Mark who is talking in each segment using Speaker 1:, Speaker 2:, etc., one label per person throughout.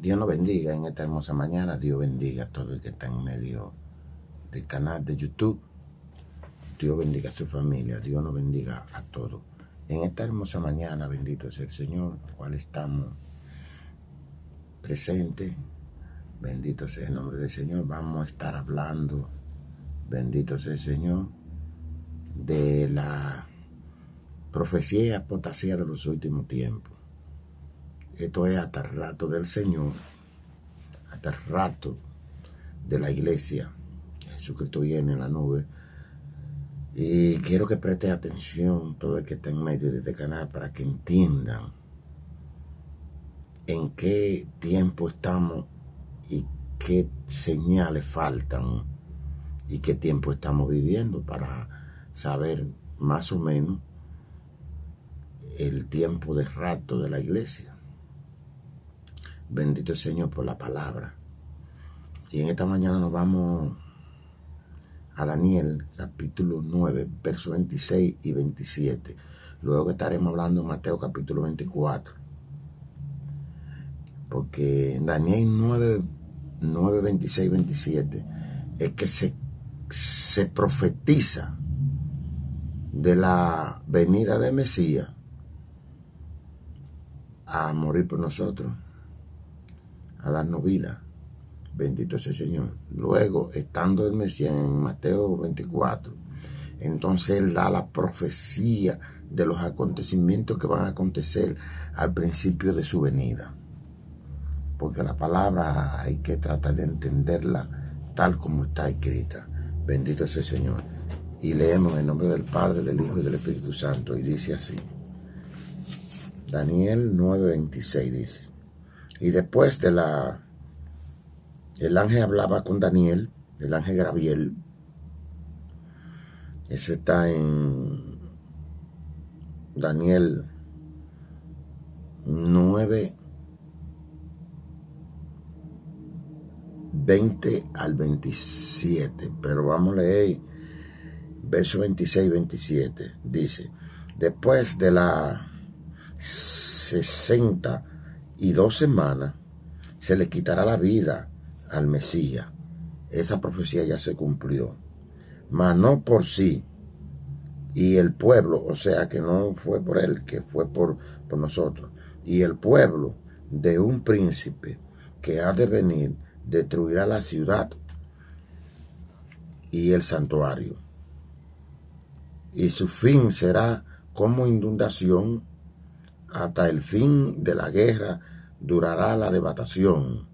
Speaker 1: Dios nos bendiga en esta hermosa mañana. Dios bendiga a todo el que está en medio del canal de YouTube. Dios bendiga a su familia. Dios nos bendiga a todos. En esta hermosa mañana, bendito sea el Señor, cual estamos presentes. Bendito sea el nombre del Señor. Vamos a estar hablando, bendito sea el Señor, de la profecía y apostasía de los últimos tiempos. Esto es hasta el rato del Señor, hasta el rato de la iglesia. Jesucristo viene en la nube. Y quiero que preste atención todo el que está en medio de este canal para que entiendan en qué tiempo estamos y qué señales faltan y qué tiempo estamos viviendo, para saber más o menos el tiempo de rato de la iglesia. Bendito el Señor por la palabra. Y en esta mañana nos vamos a Daniel, capítulo 9, versos 26 y 27. Luego estaremos hablando de Mateo, capítulo 24. Porque en Daniel 9, 26 y 27 es que se profetiza de la venida de Mesías a morir por nosotros, a darnos vida. Bendito sea el Señor. Luego, estando el Mesías en Mateo 24, entonces él da la profecía de los acontecimientos que van a acontecer al principio de su venida. Porque la palabra hay que tratar de entenderla tal como está escrita. Bendito sea el Señor. Y leemos en el nombre del Padre, del Hijo y del Espíritu Santo. Y dice así. Daniel 9:26 dice. Y después de el ángel hablaba con Daniel, el ángel Gabriel. Eso está en Daniel 9, 20 al 27. Pero vamos a leer versos 26 y 27. Dice, después de las 62 semanas, se le quitará la vida al Mesías. Esa profecía ya se cumplió. Mas no por sí y el pueblo, o sea que no fue por él, que fue por nosotros. Y el pueblo de un príncipe que ha de venir destruirá la ciudad y el santuario. Y su fin será como inundación. Hasta el fin de la guerra durará la devastación.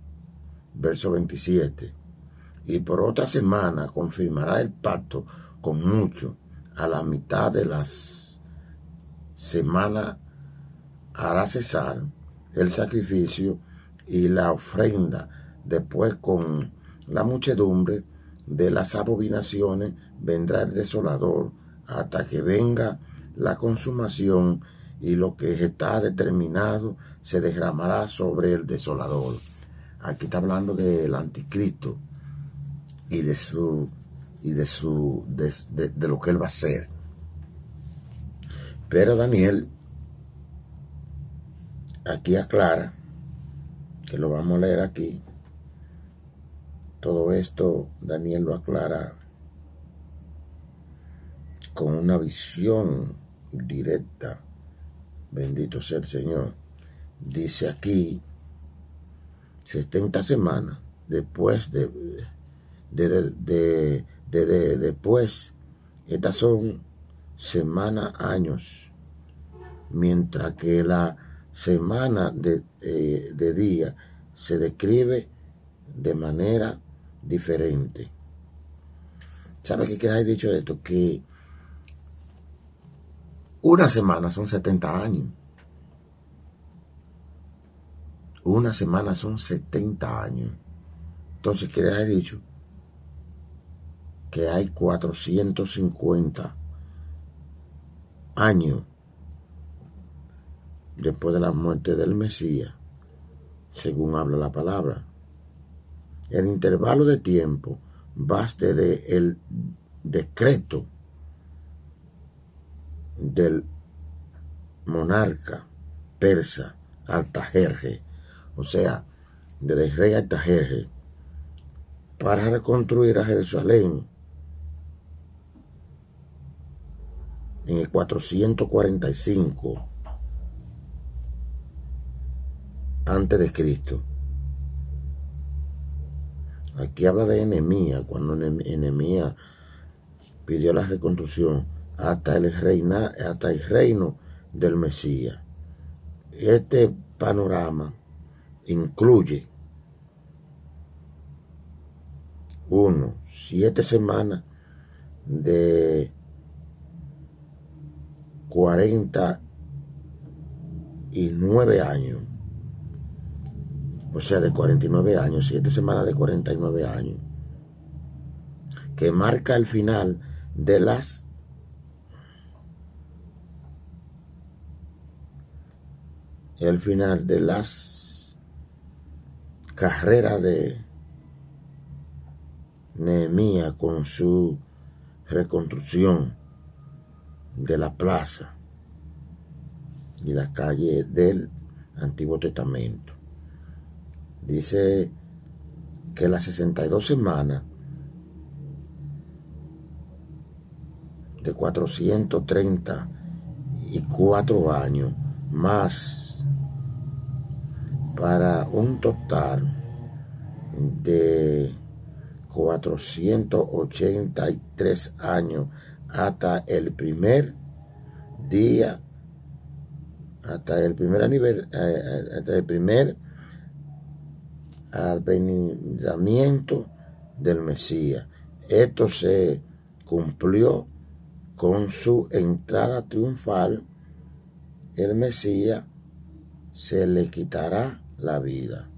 Speaker 1: Verso 27. Y por otra semana confirmará el pacto con muchos. A la mitad de las semanas hará cesar el sacrificio y la ofrenda. Después, con la muchedumbre de las abominaciones, vendrá el desolador hasta que venga la consumación, y lo que está determinado se derramará sobre el desolador. Aquí está hablando del anticristo y de lo que él va a hacer. Pero Daniel aquí aclara, que lo vamos a leer aquí. Todo esto Daniel lo aclara con una visión directa. Bendito sea el Señor. Dice aquí, 70 semanas después después, estas son semanas, años, mientras que la semana de día se describe de manera diferente. ¿Sabe qué quiere decir dicho esto? Que una semana son 70 años. Una semana son 70 años. Entonces quiere decir dicho que hay 450 años después de la muerte del Mesías, según habla la palabra. El intervalo de tiempo baste del decreto del monarca persa Artajerjes. O sea, desde el rey Artajerjes, para reconstruir a Jerusalén en el 445 antes de Cristo. Aquí habla de Nehemías, cuando Nehemías pidió la reconstrucción hasta el reino del Mesías. Este panorama incluye 7 semanas de 49 años. O sea, de 49 años, 7 semanas de 49 años, que marca el final de las carreras de Nehemías con su reconstrucción de la plaza y las calles del Antiguo Testamento. Dice que las 62 semanas de 434 años más, para un total de 483 años hasta el primer día, hasta el primer advenimiento del Mesías. Esto se cumplió con su entrada triunfal. El Mesías se le quitará la vida.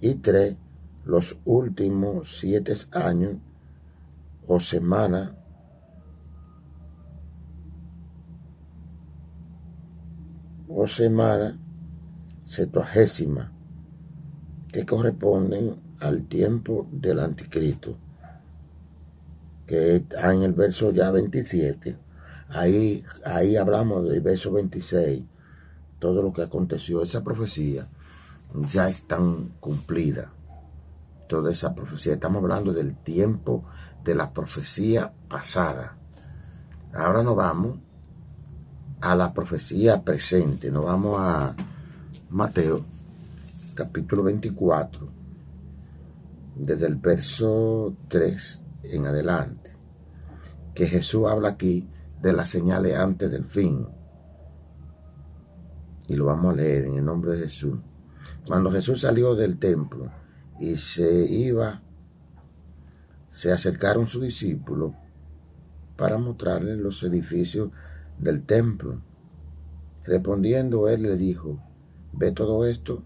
Speaker 1: Y 3, los últimos 7 años o semanas septuagésima, que corresponden al tiempo del anticristo, que está en el verso ya 27. Ahí hablamos del verso 26. Todo lo que aconteció, esa profecía ya están cumplida. Toda esa profecía, estamos hablando del tiempo de la profecía pasada. Ahora nos vamos a la profecía presente. Nos vamos a Mateo, capítulo 24, desde el verso 3 en adelante, que Jesús habla aquí de las señales antes del fin. Y lo vamos a leer en el nombre de Jesús. Cuando Jesús salió del templo y se acercaron sus discípulos para mostrarles los edificios del templo. Respondiendo él le dijo: ¿ve todo esto?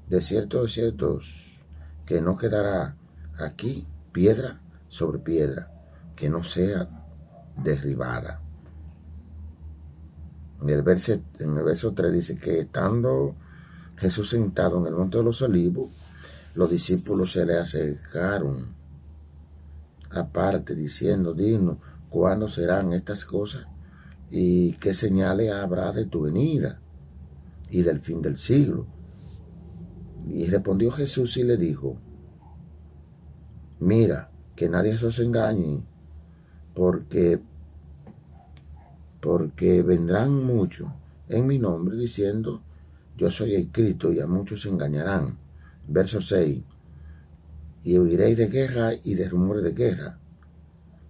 Speaker 1: De cierto, que no quedará aquí piedra sobre piedra que no sea derribada. En el verso 3 dice que estando Jesús sentado en el monte de los Olivos, los discípulos se le acercaron aparte diciendo: dinos, ¿cuándo serán estas cosas? ¿Y qué señales habrá de tu venida y del fin del siglo? Y respondió Jesús y le dijo: mira, que nadie se os engañe, porque vendrán muchos en mi nombre diciendo: yo soy el Cristo, y a muchos se engañarán. Verso 6. Y oiréis de guerra y de rumores de guerra.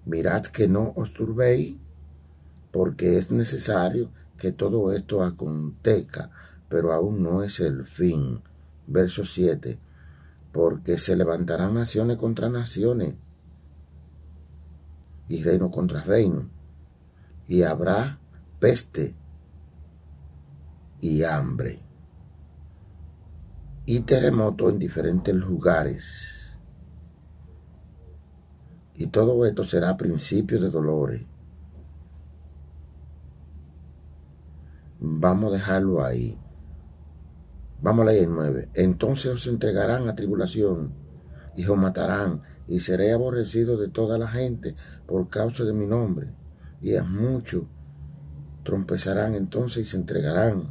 Speaker 1: Mirad que no os turbéis, porque es necesario que todo esto acontezca, pero aún no es el fin. Verso 7. Porque se levantarán naciones contra naciones y reino contra reino, y habrá peste y hambre y terremoto en diferentes lugares. Y todo esto será principio de dolores. Vamos a dejarlo ahí. Vamos a leer el 9. Entonces os entregarán a tribulación y os matarán, y seré aborrecido de toda la gente por causa de mi nombre. Y a muchos trompezarán entonces y se entregarán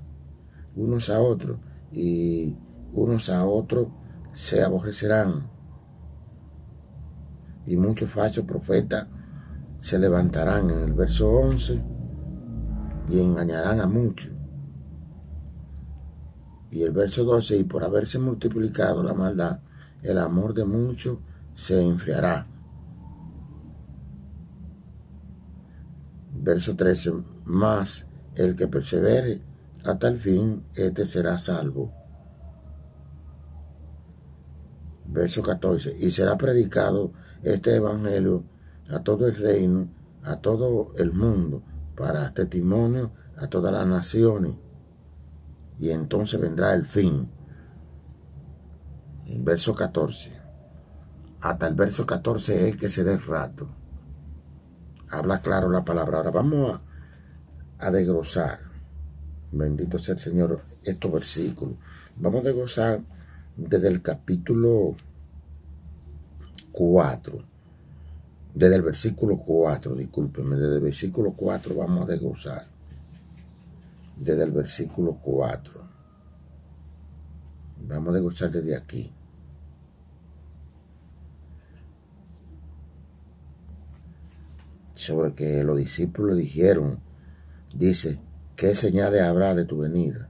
Speaker 1: unos a otros, y unos a otros se aborrecerán, y muchos falsos profetas se levantarán en el verso 11 y engañarán a muchos. Y el verso 12, y por haberse multiplicado la maldad, el amor de muchos se enfriará. Verso 13, mas el que persevere hasta el fin, este será salvo. Verso 14, y será predicado este evangelio a todo el reino, a todo el mundo, para testimonio a todas las naciones, y entonces vendrá el fin. En verso 14, hasta el verso 14 es que se dé el rato. Habla claro la palabra. Ahora vamos a desglosar, bendito sea el Señor, estos versículos. Vamos a desglosar desde el capítulo 4, desde el versículo 4, discúlpenme, desde el versículo 4 vamos a desglosar, desde el versículo 4, vamos a desglosar desde aquí. Sobre que los discípulos dijeron, dice, ¿qué señales habrá de tu venida?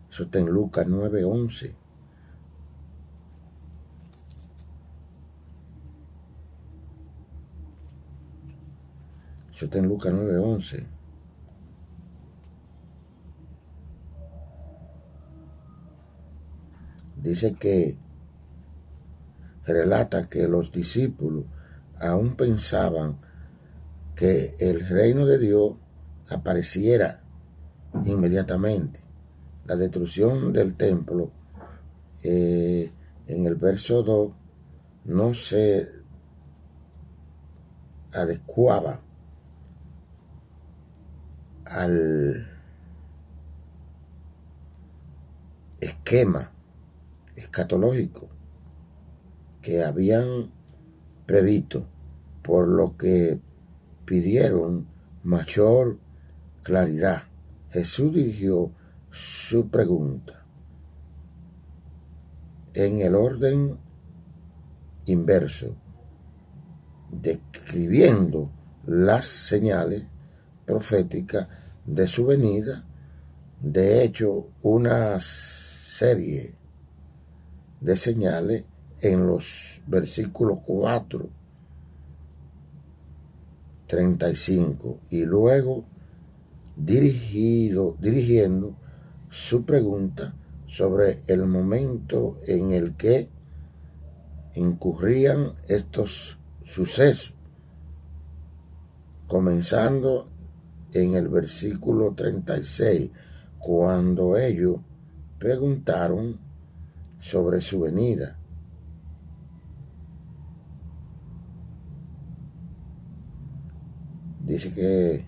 Speaker 1: Eso está en Lucas 9:11. Eso está en Lucas 9:11. Dice que relata que los discípulos aún pensaban que el reino de Dios apareciera inmediatamente. La destrucción del templo, en el verso 2, no se adecuaba al esquema escatológico que habían previsto, por lo que pidieron mayor claridad. Jesús dirigió su pregunta en el orden inverso, describiendo las señales proféticas de su venida. De hecho, una serie de señales en los versículos 4, 35, y luego dirigiendo su pregunta sobre el momento en el que incurrían estos sucesos, comenzando en el versículo 36, cuando ellos preguntaron sobre su venida. Dice que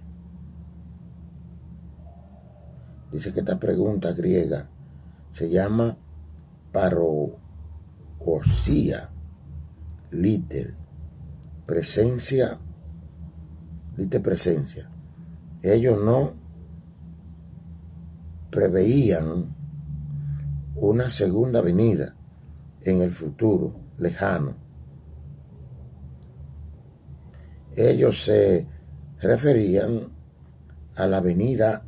Speaker 1: esta pregunta griega se llama parousía, liter, presencia. Ellos no preveían una segunda venida en el futuro lejano. Ellos se referían a la venida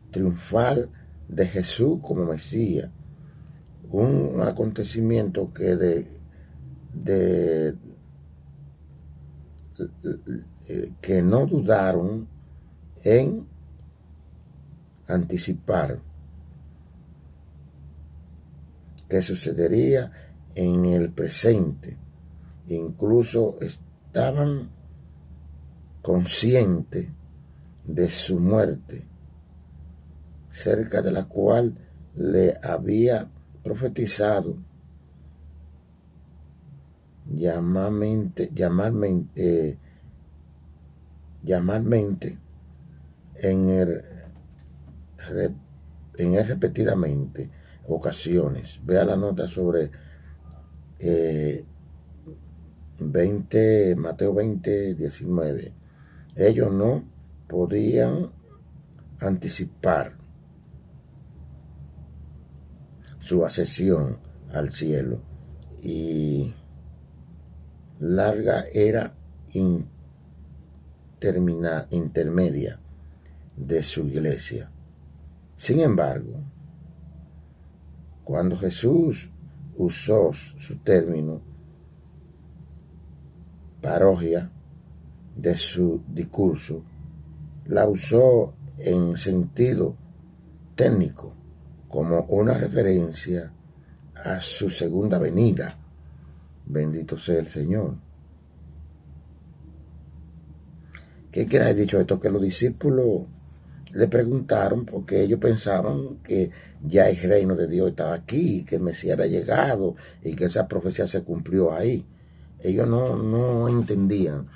Speaker 1: triunfal de Jesús como Mesías, un acontecimiento que que no dudaron en anticipar que sucedería en el presente. Incluso estaban conscientes de su muerte, cerca de la cual le había profetizado llamarmente en él repetidamente ocasiones. Vea la nota sobre Mateo 20:19. Ellos no podían anticipar su ascensión al cielo, y larga era intermedia de su iglesia. Sin embargo, cuando Jesús usó su término parodia de su discurso, la usó en sentido técnico como una referencia a su segunda venida. Bendito sea el Señor. ¿Qué quiere haber dicho esto? Que los discípulos le preguntaron porque ellos pensaban que ya el reino de Dios estaba aquí, que el Mesías había llegado y que esa profecía se cumplió ahí. Ellos no entendían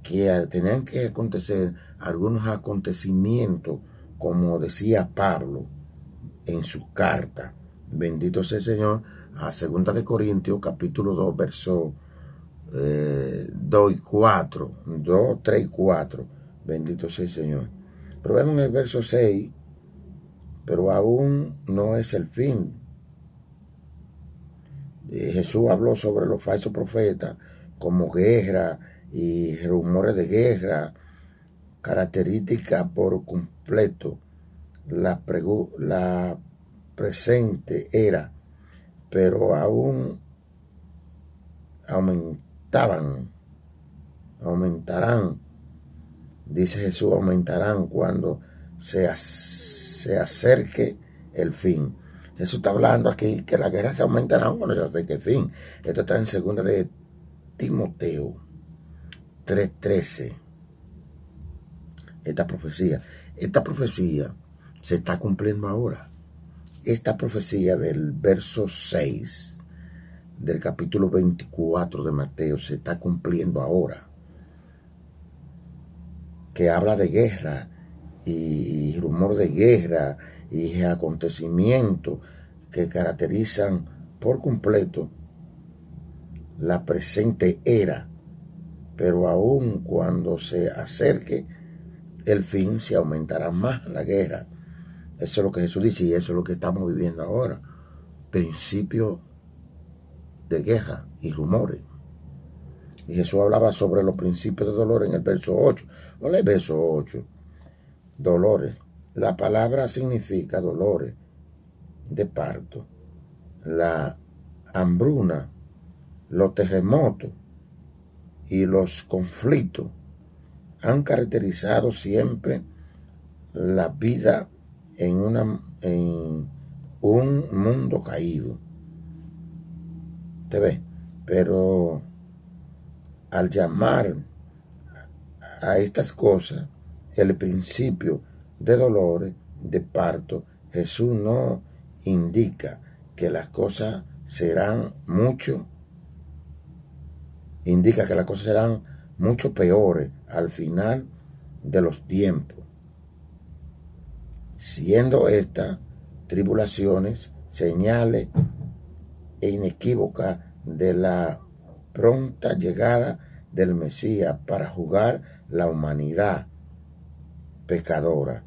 Speaker 1: que tenían que acontecer algunos acontecimientos, como decía Pablo en su carta, bendito sea el Señor, a 2 Corintios capítulo 2, versos 2 y 4, 2, 3 y 4, bendito sea el Señor. Pero vemos en el verso 6, pero aún no es el fin. Jesús habló sobre los falsos profetas como guerra y rumores de guerra, característica por completo la presente era, pero aún aumentarán, dice Jesús, aumentarán cuando se acerque el fin. Jesús está hablando aquí que la guerra se aumentará cuando se acerque el fin. Esto está en 2 de Timoteo 3:13. Esta profecía se está cumpliendo ahora. Esta profecía del verso 6 del capítulo 24 de Mateo se está cumpliendo ahora, que habla de guerra y rumor de guerra y acontecimientos que caracterizan por completo la presente era, pero aún cuando se acerque el fin se aumentará más la guerra. Eso es lo que Jesús dice y eso es lo que estamos viviendo ahora. Principio de guerra y rumores. Y Jesús hablaba sobre los principios de dolor en el verso 8. No el verso 8. Dolores. La palabra significa dolores de parto, la hambruna, los terremotos y los conflictos han caracterizado siempre la vida en un mundo caído. ¿Te ves? Pero al llamar a estas cosas el principio de dolores de parto, Jesús no indica que las cosas serán mucho peores al final de los tiempos, siendo estas tribulaciones señales inequívocas de la pronta llegada del Mesías para juzgar la humanidad pecadora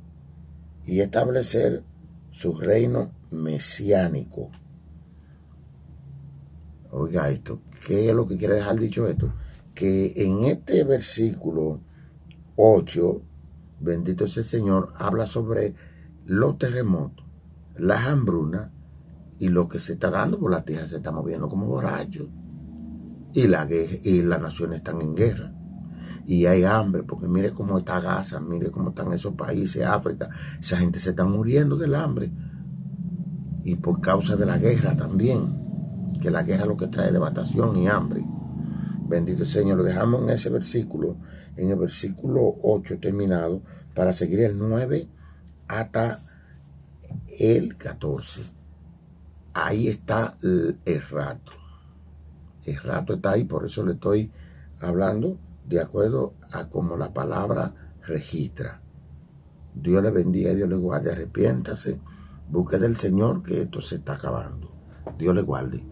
Speaker 1: y establecer su reino mesiánico. Oiga esto, ¿qué es lo que quiere dejar dicho esto? Que en este versículo 8, bendito es el Señor, habla sobre los terremotos, las hambrunas y lo que se está dando por la tierra, se está moviendo como borracho. Y las naciones están en guerra. Y hay hambre, porque mire cómo está Gaza, mire cómo están esos países, África. Esa gente se está muriendo del hambre. Y por causa de la guerra también. Que la guerra es lo que trae devastación y hambre. Bendito el Señor. Lo dejamos en ese versículo, en el versículo 8 terminado, para seguir el 9 hasta el 14. Ahí está el rato. El rato está ahí, por eso le estoy hablando de acuerdo a como la palabra registra. Dios le bendiga y Dios le guarde. Arrepiéntase, busque del Señor que esto se está acabando. Dios le guarde.